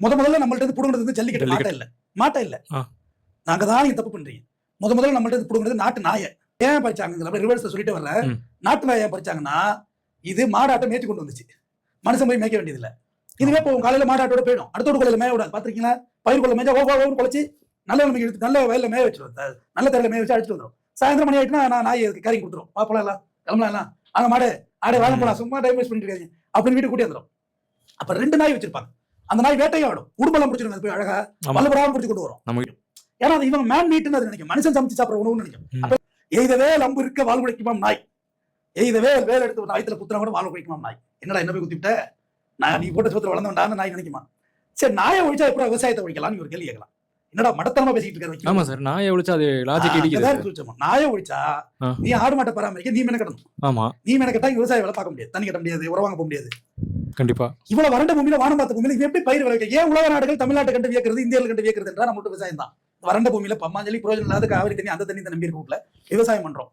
முதல்ல நம்மள்ட்ட புடுங்கிறது வந்து ஜல்லிக்கட்டு மாட்டை இல்ல நாங்க தான் நீங்க தப்பு பண்றீங்க. முதல்ல நம்மள்ட்ட புடுங்கிறது நாட்டு நாயை. ஏன் பறிச்சாங்க ரிவர்ஸ்ல சொல்லிட்டு வர்ற நாட்டு நாயை பறிச்சாங்கன்னா இது மாடாட்டம் மேய்ச்சி கொண்டு வந்துச்சு, மனுஷன் போய் மேய்க்க வேண்டியது இல்ல. இதுவே இப்போ காலையில மாடாட்டோட போயிடும், அடுத்த கொள்ளையில மேய விடாது. பாத்திருக்கீங்களா? பயிர் கொள்ள மேய்ச்சா ஓவர் குழச்சி நல்ல எடுத்து நல்ல வயல்ல மேய வச்சிருவோம், நல்ல தரையில மேய வச்சு அடிச்சுட்டு வந்துடும். சாயந்தரம் மணி ஆயிட்டுனா நான் நாய் கறி கொடுத்துரும், பாப்பலாம் எல்லாம் கிளம்பலாம் எல்லாம் அங்க மாடு ஆடே வாழ போலாம், சும்மா டைம் வேஸ்ட் பண்ணிட்டு இருக்காங்க அப்படின்னு வீட்டு கூட்டி வந்துடும். அப்ப 2 நாய் வச்சிருப்பாங்க, அந்த நாய் வேட்டையும் ஆடும், உடும்பெல்லாம் முடிச்சிருங்க, போய் அழகா வல்லபடாம முடிச்சு கொண்டு வரும். ஏன்னா அது இவங்க மேன் மீட்னு அது நினைக்கும், மனுஷன் சமைச்சு சாப்பிட உணவுன்னு நினைக்கும். அப்ப எய்தவே லம்பு இருக்க வாழ் குலைக்குமாம் நாய், எய்தவே வேலை எடுத்து நாயத்துல குத்துனா கூட வாழ் குலைக்குமாம் நாய். என்னடா என்ன போய் குத்திவிட்ட, நான் நீ போட்ட சோத்துல வளர்ந்தவன்டான்னு நாய் நினைக்குமா? சரி, நாயை ஒழிச்சா எப்பறம் விவசாயத்தை ஒழிக்கலாம் நீ ஒரு கேள்வி கேட்கலாம். என்னடா மடத்தனமா பேசிட்டு இருக்க? ஆமா சார், நாயை ஒழிச்சா அது லாஜிக் இடிக்குது. நாயை ஒழிச்சா நீ ஆடு மாட்டை பராமரிக்க நீ மெனக்கடணும். ஆமா, நீ மெனக்கட்டா விவசாய வேலை பார்க்க முடியாது, தண்ணி கட்ட முடியாது, உரம் வாங்க போக முடியாது. கண்டிப்பா இவ்வளவு வறண்ட பூமியில வானம் பார்த்த பூமியில எப்படி பயிர் விளைவிக்க? ஏன் உலக நாடுகள் தமிழ்நாட்டை கண்டு வியக்கிறது, இந்தியாவில் கண்டு வியக்கிறது என்றா நம்ம விவசாயம் தான். வறண்ட பூமியில பம்மாஞ்சலி பிரயோஜனம் இல்லாத காவிரி தண்ணி அந்த தண்ணி நம்பி இருக்க விவசாயம் பண்றோம்.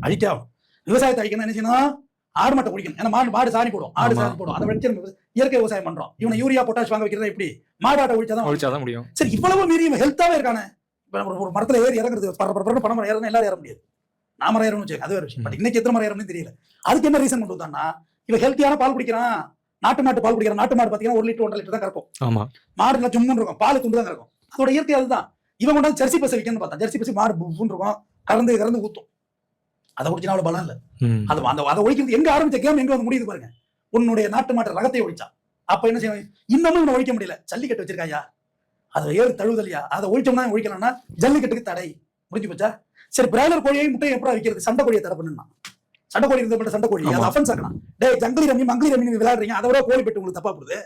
அழிக்காகும் விவசாயத்தை அழிக்கணும் என்ன செய்யணும்? ஆடு மாட்டை குடிக்கணும். ஏன்னா மாடு சாணி போடும், ஆடு சாணி போடும், அதை வச்சு இயற்கை விவசாயம் பண்றோம். இவனை யூரியா பொட்டாஷ் வாங்க வைக்கிறதா எப்படி? மாடாட்டை ஒழிச்சாதான் முடியும். சரி, இவ்வளவு மீறி ஹெல்த்தாவே இருக்கானே. ஒரு மரத்துல ஏறி இறங்குறது பணமரம் ஏறணும், எல்லாரும் ஏற முடியாது. நான் மரம் ஏறணும்னு வச்சு அது வேற விஷயம். பட் இன்னைக்கு எத்தனை மரம் ஏறணும்னு தெரியல. அதுக்கு என்ன ரீசன் கொண்டு வந்தான்னா, இவன் ஹெல்த்தியான பால் குடிக்கிறான், நாட்டு பால் குடிக்கிறான். நாட்டு மாடு பாத்தீங்கன்னா 1 லிட்டர் 1.5 லிட்டர் தான் கறக்கும். மாடுல சும்மா இருக்கும், பால் துண்டு தான் கறக்கும். அதோட இயற்கை அதுதான். இவன் கொண்டாந்து ஜெர்சி பசு வைக்கணும்னு பார்த்தா, ஜெர்சி பசு மாடு இருக்கும், கறந்து ஊத்தும். அதை குடிச்சுனா அவ்வளவு பலம் இல்ல. அதை ஒழிக்கிறது எங்க ஆரம்பிச்ச கேம் எங்க வந்து முடியுது பாருங்க. உன்னுடைய நாட்டு மாட்டு ரகத்தை ஒழிச்சா அப்ப என்ன செய்ய? இன்னமும் ஒழிக்க முடியல. ஜல்லிக்கட்டு வச்சிருக்காயா, அதை ஏறு தழுவுதலையா, அதை ஒழிச்சோம்னா ஒழிக்கலாம்னா ஜல்லிக்கட்டுக்கு தடை முடிஞ்சு போச்சா? சரி, பிராய்லர் கோழியை முட்டையை எப்படா வைக்கிறது? சண்டை கோழியை தடை பண்ணுனா, சண்டை கோழி இருந்த சண்டை கோழி அதை அஃபென்ஸ் ஆக்கலாம். டேய், ஜங்கிலி ரம்மி மங்கிலி ரம்மி விளையாடுறீங்க, அதை விட கோழி பெட்டு உங்களுக்கு தப்பா போடுது.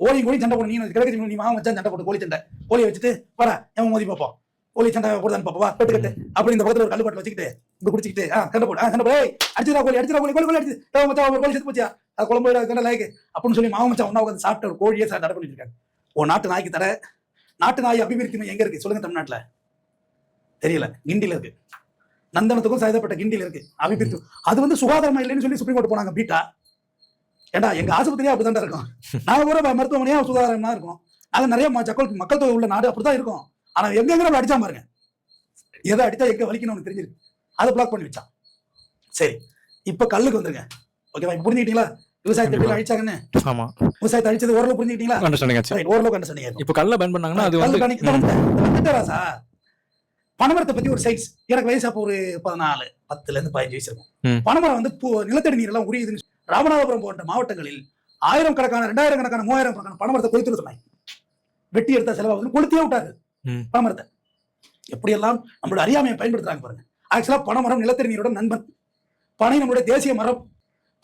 கோழி சண்டை போடு, நீ கிடைக்க நீ மாவன் வச்சா சண்டை போட்டு கோழி சண்டை, கோழியை வச்சுட்டு வர எவன் மோதி பார்ப்போம், கோழி சண்டை போடுதான்னு பாப்பா, பெட்டு கட்டு அப்படி இந்த பக்கத்துல ஒரு கல்லுப்பாட்டில் வச்சுக்கிட்டு இப்படி குடிச்சிக்கிட்டு சண்டை போடு சண்டை போய் அடிச்சுடா கோழி அடிச்சு கோழி செத்து போச்சியா, அது குழம்பு கண்ட லாய்க்கு அப்படின்னு சொல்லி மாவன் மச்சா ஒன்னா உட்காந்து சாப்பிட்ட ஒரு கோழியை தடை பண்ணிட்டு இருக்காங்க. ஓ, நாட்டு நாய்க்கு தடை. நாட்டு நாய் அபிவிருத்தி எங்க இருக்கு சொல்லுங்க? தமிழ்நாட்டுல தெரியல. கிண்டில இருக்கு, நந்தனத்துக்கும் சைதப்பட்ட கிண்டில இருக்கு அபிவிருத்தி. அது வந்து சுகாதாரமா இல்லைன்னு சொல்லி சுப்ரீம் கோர்ட் போனாங்க. பீட்டா ஏண்டா, எங்க ஆஸ்பத்திரியா அப்படிதான் இருக்கும், நாங்க கூட மருத்துவமனையா சுகாதாரமா இருக்கும், நாங்க நிறைய மக்கள் தொகை உள்ள நாடு அப்படிதான் இருக்கும். ஆனா எங்க அடிச்சா பாருங்க, எதை அடிச்சா எங்க வலிக்கணும்னு தெரிஞ்சிருக்கு, அதை பிளாக் பண்ணி வச்சான். சரி, இப்ப கல்லுக்கு வந்துருங்க. ஓகேவா? இப்ப புரிஞ்சுக்கிட்டீங்களா விவசாயத்தை எப்படி அழிச்சாங்கன்னு? ஆமா, விவசாயத்தை அழிச்சது ஓரளவு புரிஞ்சுக்கிட்டீங்களா? ஓரளவு கண்டஸ்டாண்டிங். இப்ப கல்ல பேன் பண்ணாங்கன்னா அது வந்து பனைமரத்தை பத்தி ஒரு சைட்ஸ் எனக்கு வயசு அப்போ ஒரு 14 10ல இருந்து 15 வயசு இருக்கும். பனைமரம் வந்து நிலத்தடி நீர் எல்லாம் உரியுதுன்னு ராமநாதபுரம் போன்ற மாவட்டங்களில் 1000 கணக்கான 2000 கணக்கான 3000 கணக்கான பனைமரத்தை கொளுத்துன்னு சொன்னாங்க. வெட்டி எடுத்தா செலவாகுது, கொளுத்தியே விட்டாரு பனைமரத்தை. எப்படியெல்லாம் நம்மளோட அறியாமையை பயன்படுத்துறாங்க பாருங்க. ஆக்சுவலா பனைமரம் நிலத்தடி நீரோட நண்பன். பனை நம்மளுடைய தேசிய மரம்.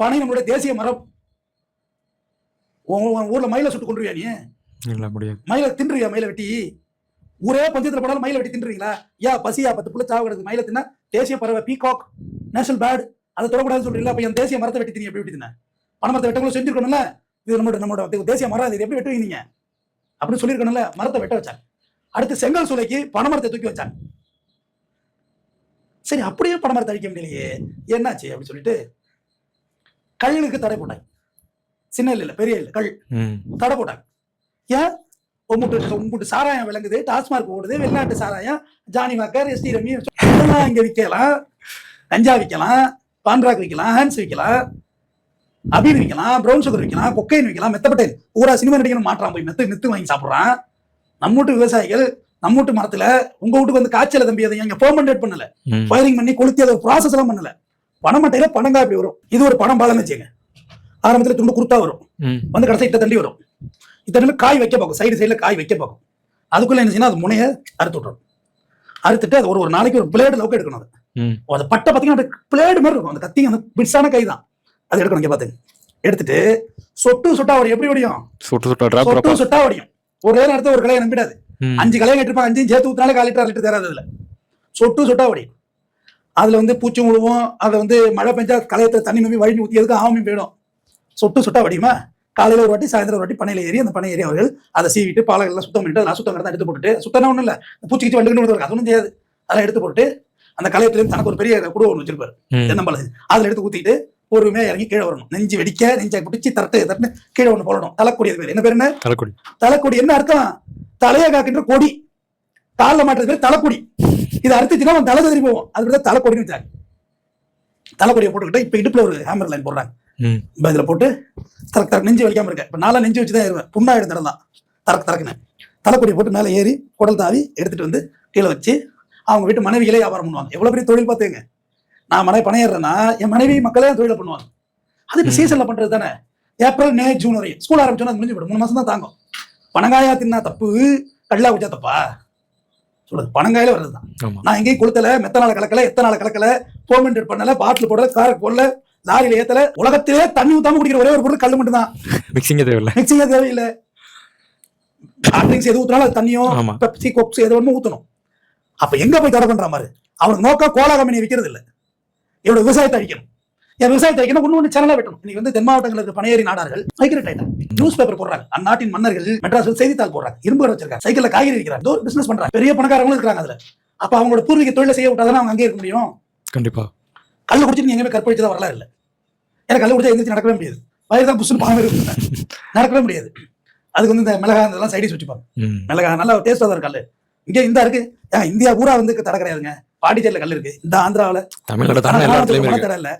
பனை நம்மளுடைய தேசிய மரம். ஊர்ல மயில சுட்டு கொண்டுருவியா நீ? இல்ல, முடியாது. மயில தின்றுவியா? மயில வெட்டி ஊரே பஞ்சத்துல போனாலும் மயில வெட்டி தின்றுவீங்களா? பசியா 10 புள்ள சாவு கிடக்கு, மயில தின்னா தேசிய பறவை, பீகாக், நேஷனல் பேர்டு, அதை தொடக்கூடாதுன்னு சொல்றீங்களா? அப்ப என் தேசிய மரத்தை வெட்டி தின்னி எப்படி வெட்டி தின்ன? பனைமரத்தை வெட்டக்குள்ள செஞ்சிருக்கணும்ல, இது நம்மளோட தேசிய மரம், இது எப்படி வெட்டுவீங்க நீங்க அப்படின்னு சொல்லியிருக்கணும்ல. மரத்தை வெட்ட வச்சாங்க. அடுத்து செங்கல் சூளைக்கு பனைமரத்தை தூக்கி வச்சாங்க. சரி, அப்படியே பனைமரத்தை அழிக்க முடியலையே, என்னாச்சு அப்படின்னு சொல்லிட்டு கல்லுக்கு தடை போட்டாங்க. சின்ன இல்ல பெரிய இல்ல, கல் தடை போட்டாங்க. ஏன்? உங்கூட்டு சாராயம் விளங்குது, டாஸ்மார்க் ஓடுது, வெளிநாட்டு சாராயம், ஜானி வாக்கர், எஸ்டி ரமி இதெல்லாம் இங்க விற்கலாம், கஞ்சா விற்கலாம், பான்ராக் விற்கலாம், ஹேண்ட்ஸ் விற்கலாம், அபீர் விற்கலாம், ப்ரௌன் சுகர் விற்கலாம், கொக்கைன் விற்கலாம், மெத்தப்பட்டேன் ஊரா சினிமா நடிகணும் மாற்றான் போய் மெத்து வாங்கி சாப்பிட்றான். நம்ம வீட்டு விவசாயிகள் நம்ம வீட்டு மரத்துல உங்க வீட்டுக்கு வந்து காய்ச்சல தம்பி அதை எங்க பெர்மெண்டேட் பண்ணல, ஃபயரிங் பண்ணி கொளுத்தி அதை ப்ராசஸ் எல்லாம் பண்ணல. பணமட்டையில பணங்கா இப்படி வரும். இது ஒரு பணம் பாலன்னு வச்சுங்க. ஆரம்பத்துல துண்டு குருத்தா வரும், வந்து கடைசி இட்ட தண்டி வரும். இத்தனை காய் வைக்க பார்க்கும், சைடுல காய் வைக்க பார்க்கும். அதுக்குள்ள என்ன செய்யணும்? அது முனைய அறுத்து விட்டுரும். அறுத்துட்டு அது ஒரு நாளைக்கு ஒரு பிளேடு அளவுக்கு எடுக்கணும். அது பட்டை பார்த்தீங்கன்னா பிளேடு மாதிரி இருக்கும், அந்த கத்தி அந்த பிட்ஸான கை தான், அது எடுக்கணும். இங்க பாத்துங்க, எடுத்துட்டு சொட்டா வடியும். எப்படி வடியும்? சொட்டு சொட்டா வடியும். ஒரு நேரம் எடுத்து ஒரு கலையை நம்பிடாது. 5 கலையை கட்டிருப்பாங்க, 5 சேர்த்து ஊத்தினாலே 1/4 லிட்டர் 1 லிட்டர் தேராது. அதுல சொட்டா வடியும். அதுல வந்து பூச்சி முழுவும், அதை வந்து மழை பெஞ்சா கலையத்தை தண்ணி நம்பி வழி ஊத்தி எதுக்கு ஆமாமி போயிடும். சொட்டா வடியுமா? காலையில ஒரு வாட்டி, சாயந்தரம் ஒரு வாட்டி பனையில ஏறி, அந்த பனை ஏறி அவர்கள் அதை சீவிட்டு பாலெல்லாம் சுத்தம் பண்ணிட்டு, அதெல்லாம் சுத்தம் எடுத்து போட்டுட்டு, சுத்தம்னா ஒண்ணும் இல்ல, பூச்சி கிச்சு வண்டுன்னு இருக்கு, அது ஒன்றும் செய்யாது. அதெல்லாம் எடுத்து போட்டு அந்த கலையத்துல தனக்கு ஒரு பெரிய குடுவை ஒன்று வச்சிருப்பாரு, தென்னம்பழம், அதுல எடுத்து ஊத்திட்டு பொறுமையா இறங்கி கீழே வரணும். நெஞ்சு வெடிக்க நெஞ்சை பிடிச்சி தட்டு கீழே ஒண்ணு போடணும். தலைக்கொடி பேர் என்ன பேர்? என்ன தலைக்கொடி? தலைக்கொடி என்ன அர்த்தம்? தலையை காக்கின்ற கொடி. காலில் மாட்டுறது பேர் தலைக்கொடி. இது அறுத்துச்சுன்னா அவன் தலை தறி போவோம். அதுதான் தலைக்கொடின்னு வச்சாங்க. தலைக்கொடியை போட்டுக்கிட்டு இப்ப இடுப்புல ஒரு ஹேமர் லைன் போடுறாங்க. இதுல போட்டு தரக்கு நெஞ்சு வலிக்காம இருக்க. இப்ப நாளா நெஞ்சு வச்சுதான் ஏறுவேன். புண்ணா எடுத்துடம் தான் தரக்குன்னு தலைக்கொடியை போட்டு மேலே ஏறி குடல் தாவி எடுத்துட்டு வந்து கீழே வச்சு அவங்க வீட்டு மனைவிகளே வியாபாரம் பண்ணுவாங்க. எவ்வளவு பெரிய தொழில் பார்த்துங்க. நான் பணம் ஏறுறேன்னா என் மனைவி மக்களே தொழிலை பண்ணுவாங்க. அது இப்ப சீசன்ல பண்றது தானே. ஏப்ரல் மே ஜூன் வரையும் ஸ்கூல் ஆரம்பிச்சோன்னா முடிஞ்சு போயிடும். 3 மாசம் தான் தாங்கும். பனங்காயா தின்னா தப்பு, கல்லா குச்சா தப்பா சொல்றது? பனங்காயில வர்றதுதான். நான் எங்கேயும் கொளுத்தல, மெத்தனால கலக்கல, எத்தனால கலக்கல, போமெண்ட் பண்ணல, பாட்டில் போடல, காரை போடல, லாரியில ஏத்தல. உலகத்திலே தண்ணி ஊத்தாம குடிக்கிற ஒரே ஒரு பொருள் கல்லு மட்டும் தான். மிக்சிங்கே தேவையில்லை. எது ஊத்தினாலும் அது தண்ணியோ பெப்சி கோக்ஸ் எது ஒண்ணு ஊத்தணும். அப்ப எங்க போய் தடை பண்ற மாதிரி அவனுக்கு நோக்கம் கோலா கம்பெனி விற்கிறது இல்லை. என்னோட விவசாயத்தை அழிக்கணும். என் விவசாயத்தை அழிக்கணும். ஒண்ணு சேனலா வெட்டணும். இன்னைக்கு தென் மாவட்டங்களுக்கு பனையேறி நாடார்கள் மைக்ரேட் ஆயிட்டாங்க. நியூஸ் பேப்பர் போடுறாங்க. அந்நாட்டின் மன்னர்கள் மெட்ராஸில் செய்தித்தாள் போடுறாங்க. இரும்பு கடை வச்சிருக்காங்க. சைக்கிள்ல காய்கறி விற்கிறாங்க. ஒரு பிசினஸ் பண்றாங்க. பெரிய பணக்காரங்களும் இருக்காங்க அதுல. அப்ப அவங்களோட பூர்வீக தொழிலை செய்ய விட்டாதானே அவங்க அங்கே இருக்க முடியும். கண்டிப்பா. கல்லு குடிச்சு நீங்க எங்கேயுமே கற்பழிச்சதா வரலாறு இல்லை. எனக்கு கல்லு குடிச்சா எந்திரிச்சு நடக்கவே முடியாது. வயிறு தான் புஷ்னு பாவம் இருக்கு. நடக்கவே முடியாது. அதுக்கு இந்த மிளகா இதெல்லாம் சைடிஸ் வச்சுப்பாங்க. மிளகா நல்லா டேஸ்டா தான் கல்லு. இங்க இந்த இருக்கு. இந்தியா பூரா தடை கிடையாதுங்க. பாண்டிச்சேரியில கல் இருக்கு. இந்த ஆந்திராவில, தமிழ்நாடு தடை இல்ல,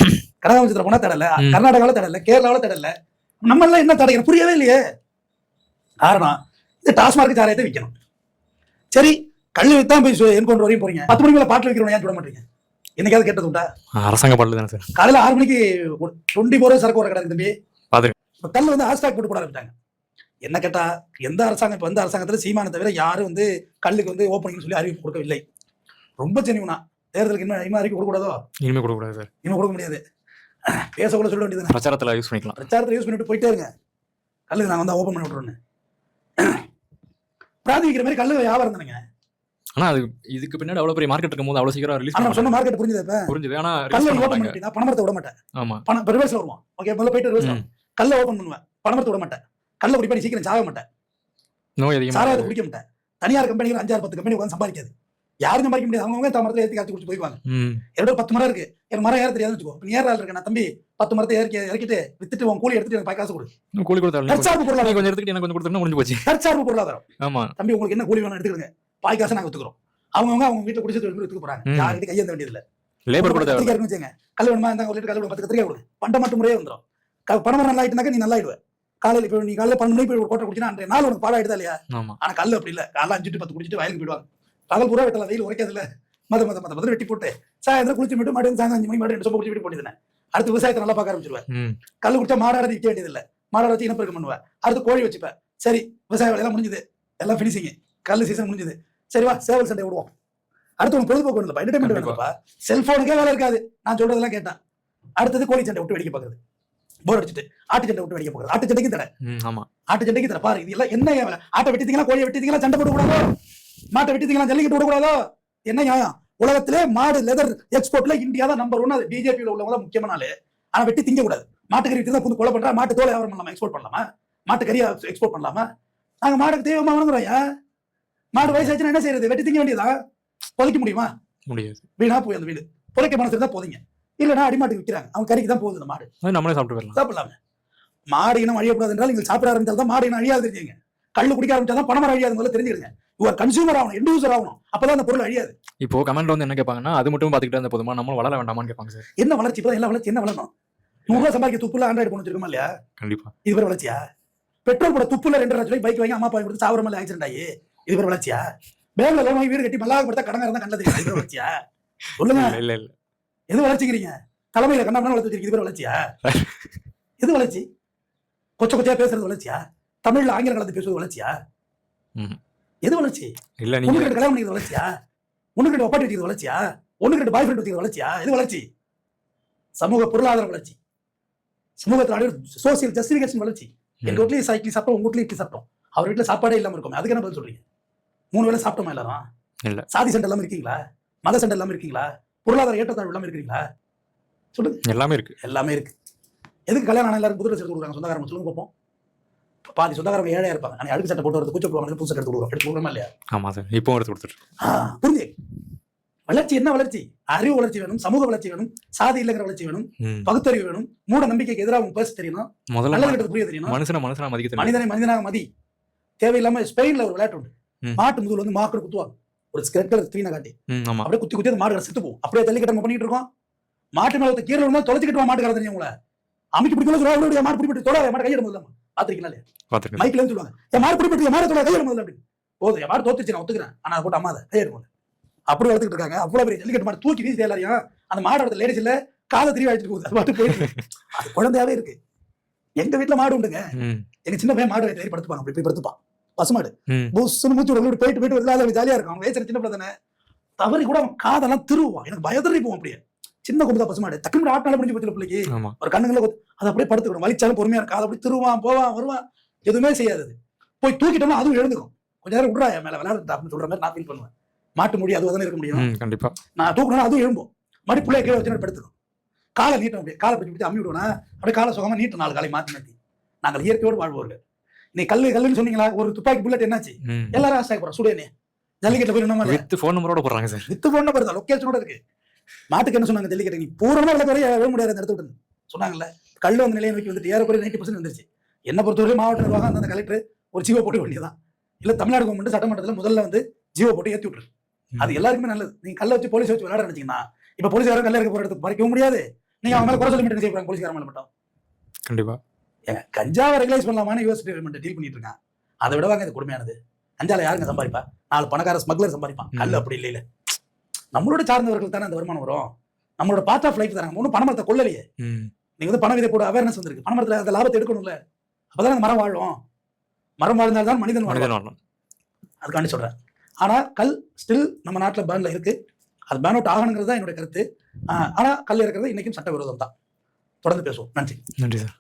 கடகாமச்சத்துல போனா தடை இல்ல, கர்நாடகாவில தடை இல்ல, கேரளாவில தடை இல்ல. நம்ம எல்லாம் என்ன தடை புரியவே இல்லையே. காரணம் இந்த டாஸ்மார்க் சாராயத்தை விற்கணும். சரி, கல் வித்தான் போய் என்கவுண்டர் வரையும் போறீங்க. 10 மணிக்கு மேல பாட்டில் வைக்கிறோம். ஏன் சொல்ல மாட்டீங்க? என்னைக்காவது கேட்டது உண்டா? அரசாங்க பாட்டில் தானே சார். காலையில 6 மணிக்கு 24 சரக்கு வர கிடக்கு தம்பி. கல் ஹாஸ்டாக் போட்டு போட ஆரம்பிட்டாங்க. என்ன கேட்டா எந்த அரசாங்கம் இப்ப வந்த அரசாங்கத்துல சீமானை தவிர யாரும் கல்லுக்கு ஓப்பனிங் சொல்லி அறிவிப்பு கொடுக்கவில்லை. ரொம்ப ஜெனியூனா தேர்தலுக்கு இன்னும் அறிக்கை கொடுக்கூடாதோ? இனிமே கொடுக்கூடாது சார். இனிமே கொடுக்க முடியாது. பேச கூட சொல்ல வேண்டியது. பிரச்சாரத்துல யூஸ் பண்ணிக்கலாம். பிரச்சாரத்துல யூஸ் பண்ணிட்டு போயிட்டே இருங்க. கல்லுக்கு நாங்க ஓப்பன் பண்ணி விட்டுறோன்னு பிராதி வைக்கிற மாதிரி கல்லு வியாபாரம் தானுங்க. ஆனா அது இதுக்கு பின்னாடி அவ்வளவு பெரிய மார்க்கெட் இருக்கும்போது அவ்வளவு சீக்கிரம் ரிலீஸ் பண்ண சொன்ன மார்க்கெட் புரிஞ்சுது. இப்ப புரிஞ்சுது. ஆனா கல்ல ஓபன் பண்ணிட்டா பணமரத்தை விட மாட்டேன். ஆமா, பணம் ரிவர்ஸ்ல வருமா? ஓகே, முதல்ல போயிட்டு ரிவர்ஸ் கல்ல ஓபன் பண்ணுவேன். பணமரத்தை விட மாட்டேன். கல்ல குடி பண்ணி சீக்கிரம் சாக மாட்டேன். நோய் அதிகமா சாராயத்தை குடிக்க மாட்டேன். தனியார் கம்பெனிகள் 5-10 கம்பெனி உட்காந்து சம்பாதிக்காது. யாரும் சம்பாதிக்க முடியாது. அவங்க மரத்துல ஏற்றி காய்ச்சி குடிச்சு போய்வாங்க. என்னோட 10 மரம் இருக்கு. எனக்கு மரம் ஏற தெரியாதுன்னு வச்சுக்கோ. நீ ஏறாள் இருக்கு. நான் தம்பி 10 மரத்தை இறக்கிட்டு வித்துட்டு உன் கூலி எடுத்துட்டு எனக்கு காசு கொடு. கூலி கொடுத்தாலும் கொஞ்சம் எடுத்துட்டு எனக்கு கொஞ்சம் கொடுத்தா முடிஞ்சு போச்சு. தற்சார்பு பொருளாதாரம். ஆமா தம்பி, உங்களுக்கு என்ன கூலி வேணும் எடுத்துக்கோங்க. பாய் காசு நாங்க வித்துக்கிறோம். அவங்க வீட்டுல குடிச்சு வித்துக்க போறாங்க. யாருக்கு கையேந்த வேண்டியது இல்ல. லேபர் கூட தேவை. கல் வேணுமா இருந்தா ஒரு லிட்டர் கல் 10 கத்திரிக்காய் கொடுங்க. பண்ட மட்டும் முறையே வந்துடும். பணம் நல்லா ஆயிட்டுனாக்க நீ நல்லா ஆயிடுவ. காலையில இப்ப நீ காலையில 12 மணிக்கு போய் ஒரு கோட்டை குடிச்சினா அன்றைய நாள் உனக்கு பாடம் ஆயிடுதா இல்லையா? ஆனா கல் அப்படி இல்ல. காலைல 5 to 10 குடிச்சிட்டு வயலுக்கு போயிடுவாங்க. பகல் பூரா வெட்டலாம். வெயில் உரைக்காது இல்ல. மத வெட்டி போட்டு சாயந்தரம் குளிச்சு விட்டு மாடு சாயந்தரம் 5 மணிக்கு மாடு சொம்ப குடிச்சு விட்டு போட்டுதுனே. அடுத்து விவசாயத்தை நல்லா பார்க்க ஆரம்பிச்சிருவேன். கல் குடிச்சா மாடாடி விற்க வேண்டியது இல்ல. மாடாட வச்சு இனப்பெருக்கம் பண்ணுவேன். அடுத்து கோழி வச்சுப்பேன். சரி, விவசாய வேலையெல்லாம் முடிஞ்சது. எல்லாம் பினிஷிங். கல் சீசன் முடிஞ்சது. சரி வா, சேவல் சண்டை விடுவோம். அடுத்து உனக்கு பொழுதுபோக்கு இல்லப்பா, என்டர்டைன்மெண்ட் வேணும்ப்பா. செல்போனுக்கே வேலை இருக்காது. நான் சொல்றதெல்லாம் கேட்டேன். அடுத்தது கோழி சண்டை விட்டு வேடிக்கை பார்க்கறது. போர் அடிச்சுட்டு ஆட்டு சண்டை விட்டு வேடிக்கை பார்க்கறது. ஆட்டு சண்டைக்கு தடை. ஆமா, ஆட்டு சண்டைக்கு தடை. பாரு, இது எல்லாம் என்ன வேலை? ஆட்டை வெட்டித்தீங்களா, கோழியை வெட்டித்தீங்களா, சண்டை போட கூடாதோ? மாட்டை வெட்டித்தீங்களா, ஜல்லிக்கட்டு விடக்கூடாதோ? என்ன நியாயம்? உலகத்திலே மாடு லெதர் எக்ஸ்போர்ட்ல இந்தியா தான் நம்பர் 1. அது பிஜேபியில் உள்ளவங்க தான் முக்கியமான ஆளு. ஆனா வெட்டி திங்க கூடாது. மாட்டுக்கறி விட்டு தான் கொலை பண்றா. மாட்டு தோலை வியாபாரம் பண்ணலாமா? எக்ஸ்போர்ட் பண்ணலாமா? மாட்டு கறியா எக்ஸ்போர்ட் பண்ணலாமா? நாங்க மாடுக்கு தெய்வமா வணங்குறோம். மாடு வயசாச்சுன்னா என்ன செய்யறது? வெட்டி திங்க வேண்டியதா? புதைக்க முடியுமா? முடியாது. வீணா போய் அந்த வீடு புதைக்க மனசு தான் போதிங்க. இல்லைன்னா அடிமாட்டுக்கு விற்கிறாங்க. அவங்க கறிக்கு தான் போகுது. அந்த மாடு நம்மளே சாப்பிடலாமே. மாடு இனம் அழியக்கூடாது என்றால் நீங்கள் சாப்பிட ஆரம்பிச்சால் தான் மாடு இனம் அழியாது தெரிஞ்சுங்க. கல்லு குடிக்க ஆரம்பிச்சாதான் பணம் அழியாது தெரிஞ்சுடுங்க. ஒரு கன்சூமர் ஆகணும், எண்ட் யூசர் ஆகணும். அப்பதான் அந்த பொருள் அழியாது. இப்போ கமெண்ட்ல என்ன கேட்பாங்கன்னா, அது மட்டும் பாத்துக்கிட்டு இருந்த போதுமா, நம்ம வளர வேண்டாமான்னு கேட்பாங்க சார். என்ன வளர்ச்சி? இப்போ எல்லா வளர்ச்சி என்ன வளரணும்? 100 ரூபாய் சம்பாதிக்க துப்புல ஆண்ட்ராய்டு போன் வச்சிருக்கோமா இல்லையா? கண்டிப்பா. இது பேர் வளர்ச்சியா? பெட்ரோல் போட துப்புல 2 லட்சம் ரூபாய் பைக் வாங்கி அம்மா அப்பா கொடுத்து சாவர மேல ஆக்சிடென்ட் ஆகி இது பேர் வளர்ச்சியா? பேங்க்ல லோன் வாங்கி வீடு கட்டி மல்லாக கொடுத்தா கடங்க இருந்தா கண்ணல தெரியும். இது வளர்ச்சியா? சொல்லுங்க. இல்ல இல்ல, எது வளர்ச்சிக்கிறீங்க? தலைமையில கண்ணாமண்ணா வளர்த்து வச்சிருக்கீங்க. இது பேர் வளர்ச்சியா? எது வளர்ச்சி? கொச்ச கொச்சையா பேசுறது வளர்ச்சியா? தமிழ்ல ஆங்கிலம் கலந்து பேசுறது வளர்ச்சியா? எது வளர்ச்சி? இல்ல, நீங்க கல்யாணம் பண்ணிக்கிறது வளர்ச்சியா? ஒண்ணுக்கு ஒப்பாட்டி வச்சுக்கிறது வளர்ச்சியா? ஒண்ணுக்கு பாய் ஃப்ரெண்ட் வச்சுக்கிறது வளர்ச்சியா? எது வளர்ச்சி? சமூக பொருளாதார வளர்ச்சி, சமூகத்தில் சோசியல் ஜஸ்டிபிகேஷன் வளர்ச்சி. எங்க வீட்லயும் சைக்கிள் சாப்பிட்டோம், உங்க வீட்லயும் இட்லி சாப்பிட்டோம். அவர் வீட்டுல சாப்பாடே இல்லாம இருக்கும். அதுக்கு என்ன பதில் சொல்றீங்க? 3 வேளை சாப்பிட்டோமா எல்லாரும்? இல்ல. சாதி சண்டை இல்லாம இருக்கீங்களா? மத சண்டை இல்லாம இருக்கீங்களா? பொருளாதார ஏற்றத்தாழ்வு இல்லாம இருக்கீங்களா? சொல்லுங்க. எல்லாமே இருக்கு. எல்லாமே இருக்கு. எதுக்கு கல்யாணம் ஆனா எல்லாரும் புது ட்ரெஸ் எடுத்து கொடுக்குறாங்க? சொந்தக்காரங்க சொல்லுங்க பார்ப்போம். பாதி சொந்தக்காரங்க ஏழையா இருப்பாங்க. ஆனா அடுக்கு சட்டை போட்டு வரது கூச்சப்படுவாங்க. புதுசு எடுத்து கொடுக்குறோம். எடுத்து கொடுக்குறோமா இல்லையா? ஆமா சார், இப்போ எடுத்து கொடுத்துட்டு புரிஞ்சு வளர்ச்சி என்ன வளர்ச்சி? அறிவு வளர்ச்சி வேணும், சமூக வளர்ச்சி வேணும், சாதி இல்லைங்கிற வளர்ச்சி வேணும், ம். பகுத்தறிவு வேணும், மூட நம்பிக்கைக்கு எதிராக பேச தெரியணும், முதல்ல நல்லது கெட்டது புரிய தெரியணும், மனுஷனா மதிக்க தெரியும். மனிதனை மனிதனாக மதி. தேவையில்லாம ஸ்பெயின்ல ஒரு விளையாட்டு உண்டு, ம். மாட்டு முதுகுல வந்து மாக்கு குத்துவாங்க, ஒரு ஸ்கிரெட்ல ஸ்கிரீனை காட்டி ஆமா. அப்படியே குத்தி குத்தி அந்த மாடு செத்து போகும். அப்படியே ஜல்லிக்கட்டு நம்ம பண்ணிட்டு இருக்கோம். மாட்டு மேல ஒருத்தன் கீழே விழுந்தா தொலைச்சிக்கிட்டு மாட்டுக்கார தெரியும் உங்களை அமைக்க பிடிக்கல சொல்லுவாங்க, மாடு பிடிப்பட்டு தொட மாடு கையிட முதல்ல பாத்திருக்கீங்களா? பாத்துருக்கேன். மைக்ல இருந்து சொல்லுவாங்க, என் மாடு பிடிப்பட்டு என் மாடு தொட கையிட முதல்ல அப்படின்னு. போதும், என் மாடு தோத்துச்சு நான் ஒத்துக்கிறேன், ஆனா அதை போட்டு அம்மா அதை கையிட முதல்ல. அப்படி வளர்த்துக்கிட்டு இருக்காங்க. அவ்வளவு பெரிய ஜல்லிக்கட்டு மாடு தூக்கி வீசி எல்லாரையும் அந்த மாடோட லேடிஸ் இல்ல காதை திரி அழைச்சிட்டு போகுது. அது பாட்டு போயிருக்கு. அது குழந்தையாவே இருக்கு. எங்க வீட்டுல மாடு உண்டுங்க. ம். எங்க சின்ன பையன் மாடு வயிற்று படுத்துப்பாங்க, அப்படி போய் படுத்துப்பான். பசுமாடு ம். புஷ்னு மூச்சு விட போயிட்டு போயிட்டு வருது, அது ஜாலியா இருக்கும். அவன் வயசுல சின்ன பிள்ளை தானே, தவறி கூட அவன் காதெல்லாம் திருவான். எனக்கு பயத்தறி போவோம். அப்படியே சின்ன கொம்புதான் பசுமாடு, டக்குனு ஆட்டினால முடிஞ்சு போச்சு பிள்ளைக்கு. ஆமா. ஒரு கண்ணுங்களை அது அப்படியே படுத்துக்கணும். வலிச்சாலும் பொறுமையா இருக்கும். அதை அப்படி திருவான், போவான், வருவான், எதுவுமே செய்யாது. அது போய் தூக்கிட்டோம்னா அதுவும் எழுந்துக்கும். கொஞ்ச நேரம் விட்றா என் மேல விளையாடுறா அப்படின்னு சொல்ற மாதிரி நான் ஃபீல் பண்ணுவேன். மாட்டு முடி அது தானே இருக்க முடியும். ம். கண்டிப்பா. நான் தூக்கணும் அதுவும் எழும்போம். மறுபடி பிள்ளைய கீழே வச்சு படுத்துக்கும். காலை நீட்டும், அப்படியே காலை பிடிச்சி பிடிச்சி அம்மி விடுவேன். அப்படியே காலை சுகமா நீட்டும், 4 காலை மாத்தி மாத்தி. நாங்கள் இயற்கையோடு வாழ்வோர்கள். நீ கல்லுன்னு சொன்னீங்களா, ஒரு துப்பாக்கி புல்லட் என்னாச்சு? ம். எல்லாரும் ஆசை போறோம். சுடேனே ஜல்லிக்கட்டு போய் நம்ம வித் ஃபோன் நம்பரோட போடுறாங்க சார். வித்து போன பாருங்க, லொக்கேஷனோட இருக்கு. மாட்டுக்கு என்ன சொன்னாங்க, ஜல்லிக்கட்டு நீ பூரணமா விளக்க வரைய எழ முடியாது அந்த இடத்துல விட்டு சொன்னாங்கல்ல. கல் வந்து நிலையை நோக்கி வந்துட்டு ஏறக்குறைய 90% வந்துருச்சு. என்ன பொறுத்தவரை மாவட்ட நிர்வாகம் அந்த கலெக்டர் ஒரு ஜீவோ போட்டு வேண்டியதான். இல்ல தமிழ்நாடு கவர்மெண்ட் சட்டமன்றத்தில் முதல்ல வந்து ஜீவோ போட்டு ஏற்றி விட்டுரு. அது எல்லாருக்குமே நல்லது. நீங்க கல்லை வச்சு போலீஸ் வச்சு விளையாட நினைச்சீங்கன்னா, இப்ப போலீஸ்காரன் கல்ல இருக்க போற இடத்துக்கு பறிக்கவும் முடியாது. நீங்க அவங்க மேல குறை சொல்லி மட்டும் செய்ய போறாங்க போலீஸ்காரன் மேல மட்டும். கண்டிப்பா. ஏங்க கஞ்சாவை ரெகுலைஸ் பண்ணலாமான்னு யூஎஸ் கவர்மெண்ட் டீல் பண்ணிட்டு இருக்காங்க. அதை விடவாங்க இது கொடுமையானது. கஞ்சால யாருங்க சம்பாதிப்பா? 4 பணக்கார ஸ்மக்லர் சம்பாதிப்பான். கல் அப்படி இல்லையில நம்மளோட சார்ந்தவர்கள் தானே அந்த வருமானம் வரும். நம்மளோட பார்ட் ஆஃப் லைஃப் தானே. ஒன்றும் பணமரத்தை கொள்ளலையே. ம். நீங்க வந்து பண விதை போட அவேர்னஸ் வந்திருக்கு. பணமரத்துல அந்த லாபத்தை எடுக்கணும்ல. அப்பதான் அந்த மரம் வாழும். மரம் வாழ்ந்தால்தான் மனிதன் மனிதன் வாழும். வாழணும். அதுக்காண்டி சொல்றேன். ஆனா கல் ஸ்டில் நம்ம நாட்டுல பேன்ல இருக்கு. அது பேன் அவுட் ஆகணுங்கிறது தான் என்னுடைய கருத்து. ஆனா கல் இருக்கிறது இன்னைக்கும் சட்டவிரோதம் தான். தொடர்ந்து பேசுவோம். நன்றி. நன்றி சார்.